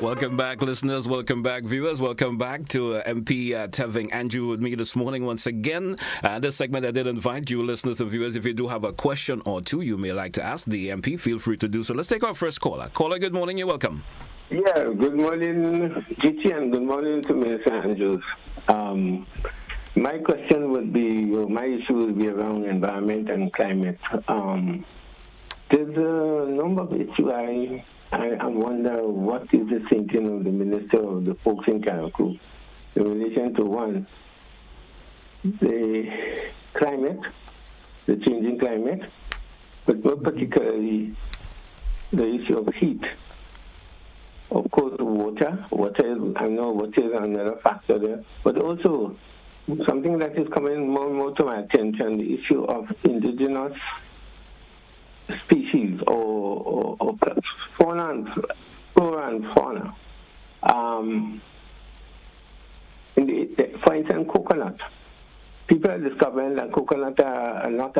Speaker 1: Welcome back, listeners. Welcome back, viewers. Welcome back to MP Tevin Andrew with me this morning once again. This segment I did invite you, listeners and viewers. If you do have a question or two you may like to ask the MP, feel free to do so. Let's take our first caller. Caller, good morning. You're welcome.
Speaker 6: Yeah, good morning, GT, and good morning to Minister Andrews. My question would be, my issue would be around environment and climate. There's a number of issues I wonder what is the thinking of the Minister of the folks in Carriacou in relation to one, the climate, the changing climate, but more particularly the issue of heat. Of course, water. I know water is another factor there, but also something that is coming more and more to my attention, the issue of indigenous species or flora and fauna. For instance, coconut. People are discovering that coconut are not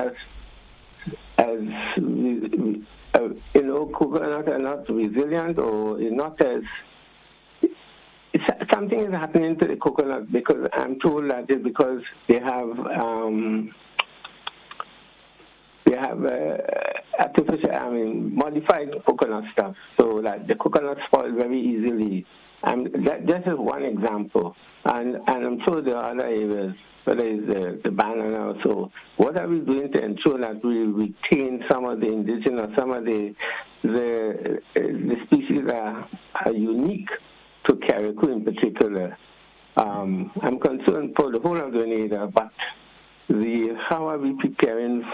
Speaker 6: coconut are not resilient, or is not as. Something is happening to the coconut, because I'm told that it's because they have artificial, modified coconut stuff, so that the coconut spoil very easily. That is one example, and I'm sure there are other areas, whether it's the banana. So what are we doing to ensure that we retain some of the indigenous, some of the species that are unique to Carriacou in particular? I'm concerned for the whole of Grenada, but how are we preparing,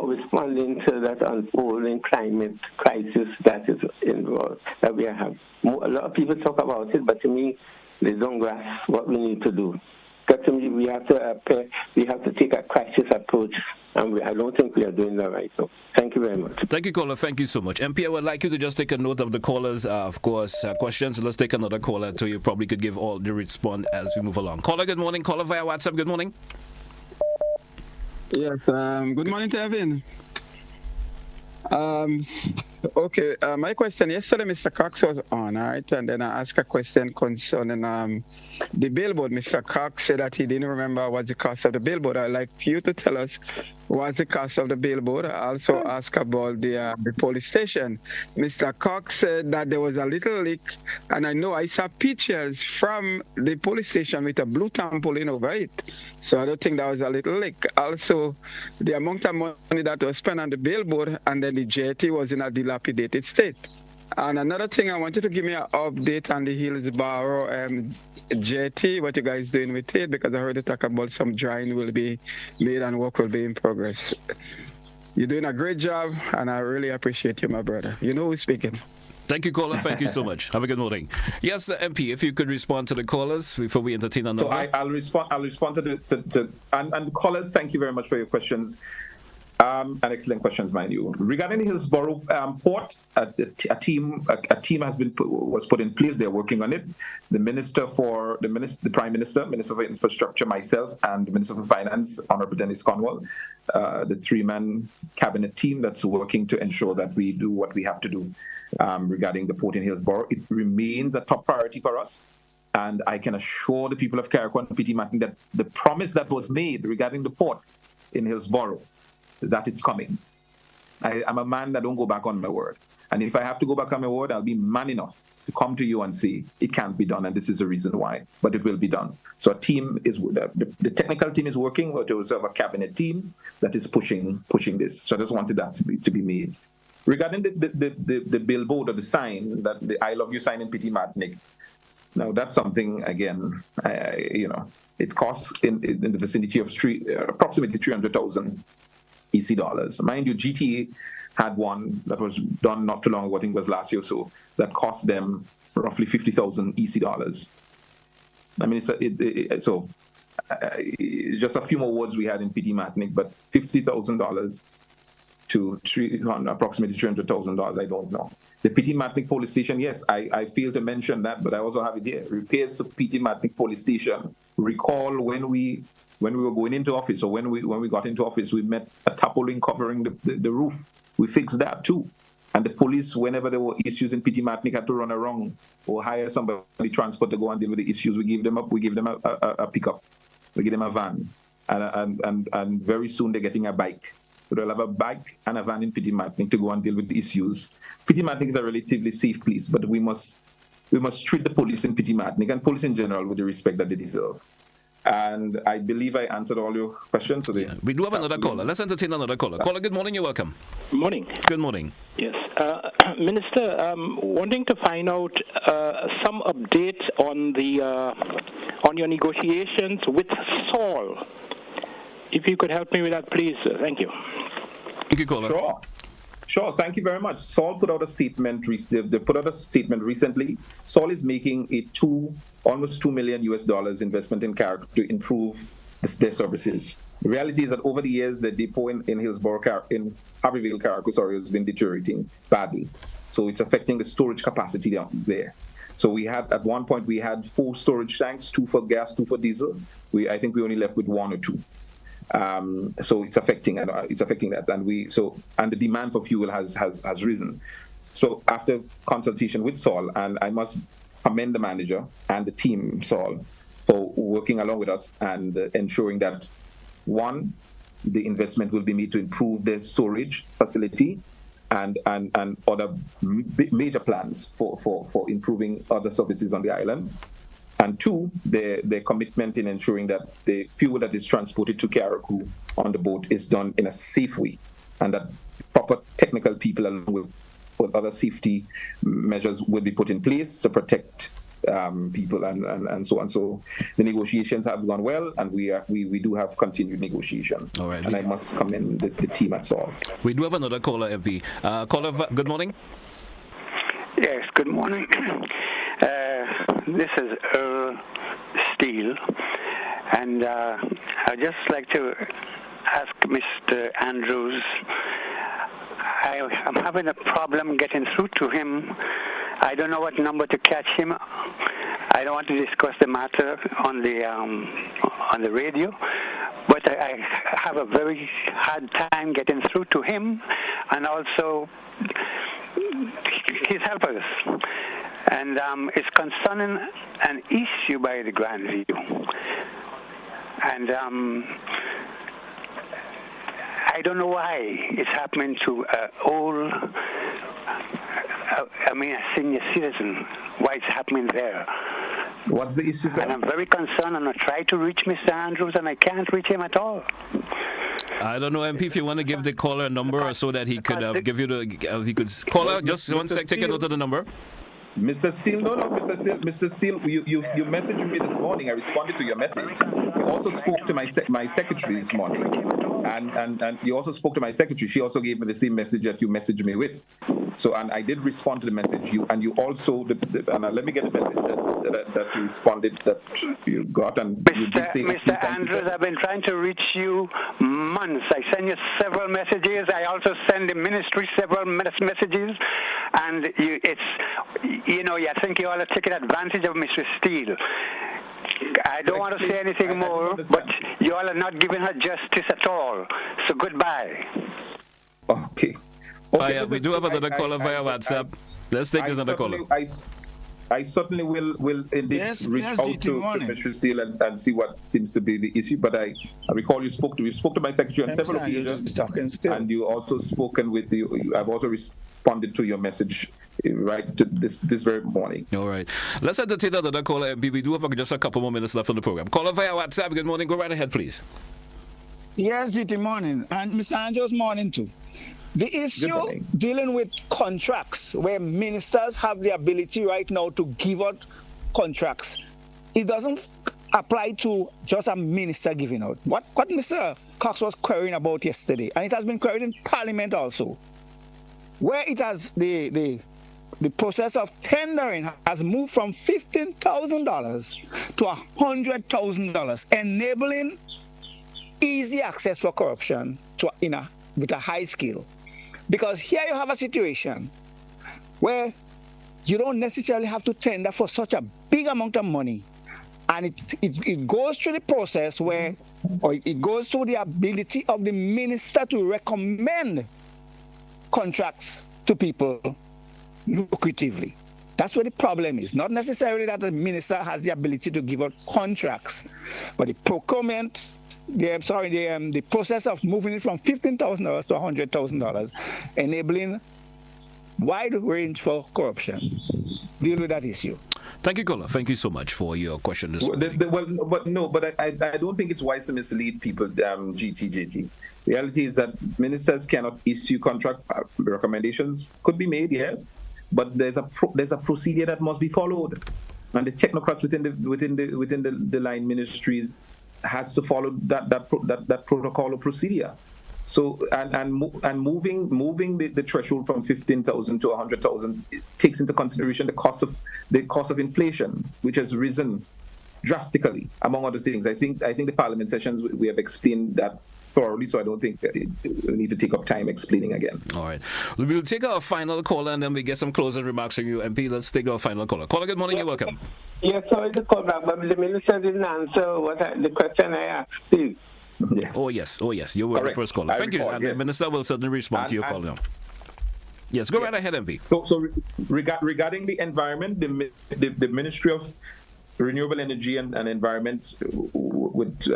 Speaker 6: responding to that unfolding climate crisis that is involved, that we have? A lot of people talk about it, but to me, they don't grasp what we need to do. Because to me, we have to take a crisis approach, and I don't think we are doing that right now. Thank you very much.
Speaker 1: Thank you, caller. Thank you so much. MP, I would like you to just take a note of the callers, of course, questions. Let's take another caller, so you probably could give all the response as we move along. Caller, good morning. Caller via WhatsApp, good morning.
Speaker 7: Yes, good morning, Tevin. Okay, my question, yesterday Mr. Cox was on, all right, and then I asked a question concerning the billboard. Mr. Cox said that he didn't remember what's the cost of the billboard. I'd like you to tell us what's the cost of the billboard. I also asked about the police station. Mr. Cox said that there was a little leak, and I know I saw pictures from the police station with a blue tarpaulin over it. So I don't think that was a little leak. Also, the amount of money that was spent on the billboard, and then the jetty was in a dilapidated state. And another thing, I want you to give me an update on the Hillsborough jetty, what you guys doing with it, because I heard you talk about some drying will be made and work will be in progress. You're doing a great job, and I really appreciate you, my brother. You know who's speaking.
Speaker 1: Thank you, caller. Thank you so much. Have a good morning. Yes, MP, if you could respond to the callers before we entertain another.
Speaker 2: So I'll respond to the and callers. Thank you very much for your questions. And excellent questions, mind you. Regarding the Hillsborough port, a team was put in place. They're working on it. The Prime Minister, Minister for Infrastructure, myself, and the Minister for Finance, Honorable Dennis Cornwall, the three-man cabinet team that's working to ensure that we do what we have to do regarding the port in Hillsborough. It remains a top priority for us. And I can assure the people of Carriacou and PT Martin that the promise that was made regarding the port in Hillsborough, that it's coming. I'm a man that don't go back on my word. And if I have to go back on my word, I'll be man enough to come to you and say it can't be done, and this is the reason why. But it will be done. So a team is the technical team is working. But there was a cabinet team that is pushing this. So I just wanted that to be made. Regarding the billboard or the sign, that the I Love You sign in PT Martinique. Now that's something again, it costs in the vicinity of approximately 300,000 EC dollars. Mind you, GTA had one that was done not too long ago, I think it was last year or so, that cost them roughly 50,000 EC dollars. I mean, so just a few more words we had in PT Martinique, but $50,000 to approximately $300,000, I don't know. The PT Martinique police station, yes, I failed to mention that, but I also have it here. Repairs to PT Martinique police station. Recall when we were going into office, or when we got into office, we met a tarpaulin covering the roof. We fixed that too. And the police, whenever there were issues in PT Martinique, had to run around or hire somebody transport to go and deal with the issues. We give them a pickup. We give them a van. And very soon they're getting a bike. So they'll have a bike and a van in PT Martinique to go and deal with the issues. PT Martinique is a relatively safe place, but we must treat the police in PT Martinique and police in general with the respect that they deserve. And I believe I answered all your questions. So
Speaker 1: we do have another caller. Let's entertain another caller. Caller, good morning. You're welcome.
Speaker 8: Morning.
Speaker 1: Good morning.
Speaker 8: Yes. Minister, wanting to find out some updates on your negotiations with Saul. If you could help me with that, please. Thank you.
Speaker 1: Thank you, caller.
Speaker 2: Sure. Thank you very much. Sol put out a statement. They put out a statement recently. Sol is making a almost $2 million investment in Carriacou to improve their services. The reality is that over the years, the depot in Hillsborough, in Harveyville, Carriacou, has been deteriorating badly. So it's affecting the storage capacity down there. So at one point we had 4 storage tanks, 2 for gas, 2 for diesel. I think we only left with 1 or 2. So it's affecting that, and the demand for fuel has risen. So after consultation with Sol, and I must commend the manager and the team, Sol, for working along with us and ensuring that, one, the investment will be made to improve the storage facility and other major plans for improving other services on the island. And 2, their commitment in ensuring that the fuel that is transported to Carriacou on the boat is done in a safe way, and that proper technical people along with other safety measures will be put in place to protect people and so on. So the negotiations have gone well, and we do have continued negotiation.
Speaker 1: All right.
Speaker 2: And I must commend the team at Sol.
Speaker 1: We do have another caller, MP. Caller, good morning.
Speaker 9: Yes, good morning. This is Earl Steele, and I'd just like to ask Mr. Andrews, I'm having a problem getting through to him. I don't know what number to catch him. I don't want to discuss the matter on the radio, but I have a very hard time getting through to him and also his helpers. And it's concerning an issue by the Grandview. And I don't know why it's happening to a senior citizen, why it's happening there.
Speaker 2: What's the issue, sir?
Speaker 9: And I'm very concerned, and I try to reach Mr. Andrews, and I can't reach him at all.
Speaker 1: I don't know, MP, if you want to give the caller a number so that he could give you he could call out. Just one sec, take a note of the number.
Speaker 2: Mr. Steele, Mr. Steele, you messaged me this morning. I responded to your message. You also spoke to my secretary this morning, and you also spoke to my secretary. She also gave me the same message that you messaged me with. So, and I did respond to the message. You also, let me get the message that you responded, that you got, and you did say.
Speaker 9: Mr. Andrews, I've been trying to reach you months. I send you several messages. I also send the ministry several messages, and I think you all are taking advantage of Mr. Steele. I don't want to say anything more, but you all are not giving her justice at all. So goodbye.
Speaker 2: Okay.
Speaker 1: We do have another caller via WhatsApp. Let's take another caller.
Speaker 2: I certainly will indeed reach out to Mr. Steele and see what seems to be the issue. But I recall you spoke to my secretary on several occasions, and you also spoken with I've also responded to your message right to this very morning.
Speaker 1: All right. Let's entertain another caller, MP. We do have just a couple more minutes left on the program. Caller via WhatsApp. Good morning. Go right ahead, please.
Speaker 10: Yes, GT morning. And Mr. Andrews morning too. The issue dealing with contracts, where ministers have the ability right now to give out contracts, it doesn't apply to just a minister giving out. What Mr. Cox was querying about yesterday, and it has been queried in Parliament also, where it has the process of tendering has moved from $15,000 to $100,000, enabling easy access for corruption with a high scale. Because here you have a situation where you don't necessarily have to tender for such a big amount of money. And it goes through the process or it goes through the ability of the minister to recommend contracts to people lucratively. That's where the problem is. Not necessarily that the minister has the ability to give out contracts, but the procurement, the process of moving it from $15,000 to $100,000, enabling wide range for corruption. Deal with that issue.
Speaker 1: Thank you, caller. Thank you so much for your question this morning.
Speaker 2: I don't think it's wise to mislead people, GTJT. Reality is that ministers cannot issue contract recommendations. Could be made, yes, but there's a procedure that must be followed, and the technocrats within the line ministries has to follow that protocol or procedure. So and moving the threshold from 15,000 to 100,000 takes into consideration the cost of inflation, which has risen drastically, among other things. I think the Parliament sessions we have explained that thoroughly, so I don't think we need to take up time explaining again.
Speaker 1: All right, we'll take our final caller and then we get some closing remarks from you, MP. Let's take our final caller. Caller, good morning. You're welcome.
Speaker 6: Yes, sorry to call back, but the minister didn't answer the question I asked, please.
Speaker 2: Yes.
Speaker 1: Oh yes. You were the first caller. Thank you. And the minister will certainly respond to your call now. Yes, go right ahead, MP.
Speaker 2: So regarding the environment, the Ministry of Renewable Energy and Environment with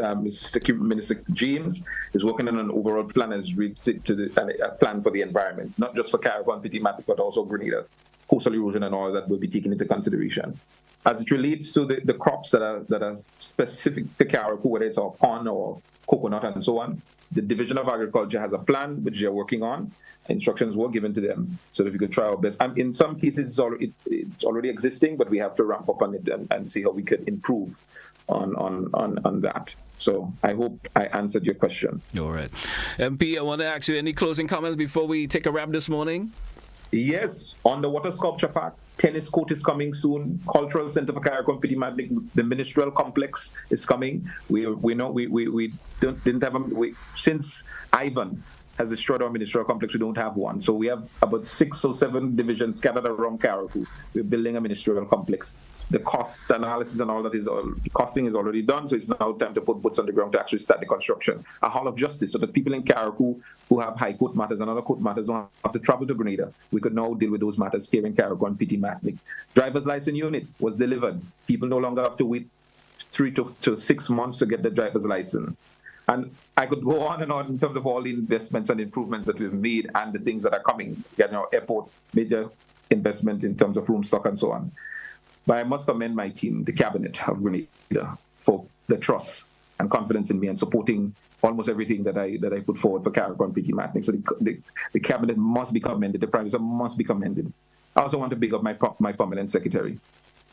Speaker 2: Minister James is working on an overall plan as a plan for the environment, not just for Carriacou and Petit-Matic, but also Grenada, coastal erosion and all that will be taken into consideration. As it relates to the crops that are specific to Carriacou, whether it's our corn or coconut and so on, the Division of Agriculture has a plan which they're working on. Instructions were given to them so that we could try our best. And in some cases, it's already existing, but we have to ramp up on it and see how we could improve on that. So I hope I answered your question.
Speaker 1: All right. MP, I want to ask you any closing comments before we take a wrap this morning?
Speaker 2: Yes, on the water sculpture park, tennis court is coming soon. Cultural Center for Carriacou and Petit-Matic, the ministerial complex is coming. We didn't have since Ivan has destroyed our ministerial complex. We don't have one. So we have about 6 or 7 divisions scattered around Carriacou. We're building a ministerial complex. The cost analysis and all that costing is already done. So it's now time to put boots on the ground to actually start the construction. A hall of justice, so that people in Carriacou who have high court matters and other court matters don't have to travel to Grenada. We could now deal with those matters here in Carriacou and Petit-Matic. Driver's license unit was delivered. People no longer have to wait 3 to 6 months to get the driver's license. And I could go on and on in terms of all the investments and improvements that we've made and the things that are coming. Airport, major investment in terms of room stock and so on. But I must commend my team, the cabinet of Grenada, for the trust and confidence in me and supporting almost everything that I put forward for Carriacou and Petit-Matic. So the cabinet must be commended. The Prime Minister must be commended. I also want to big up my permanent secretary,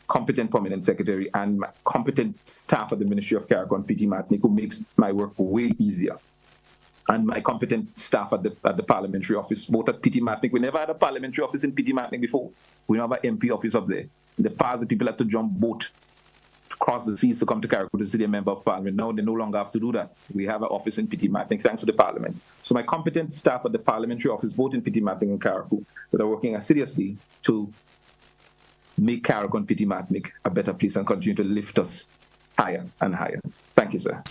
Speaker 2: competent permanent secretary, and my competent staff at the Ministry of Carriacou and Petit-Matic, who makes my work way easier. And my competent staff at the parliamentary office, both at Petit-Matic. We never had a parliamentary office in Petit-Matic before. We never have an MP office up there. In the past, the people had to jump boat across the seas to come to Carriacou to see a member of parliament. Now they no longer have to do that. We have an office in Petit-Matic thanks to the parliament. So my competent staff at the parliamentary office, both in Petit-Matic and Carriacou, that are working seriously to make Carriacou and Petit-Matic a better place and continue to lift us higher and higher. Thank you, sir.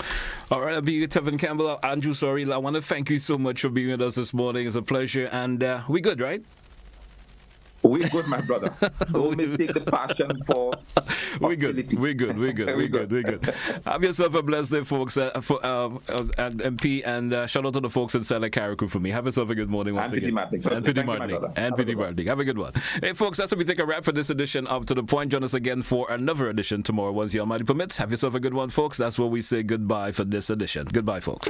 Speaker 1: All right, I'll be Tevin Campbell. Andrew Sorry, I want to thank you so much for being with us this morning. It's a pleasure. And we good, right?
Speaker 2: We're good, my brother. Don't mistake the passion for hostility.
Speaker 1: We're good. Have yourself a blessed day, folks, and MP, and shout out to the folks inside of Carriacou for me. Have yourself a good morning once again. And Petit-Matic. Have a good one. Hey, folks, that's what we take a wrap for this edition of To The Point. Join us again for another edition tomorrow, once the Almighty permits. Have yourself a good one, folks. That's where we say goodbye for this edition. Goodbye, folks.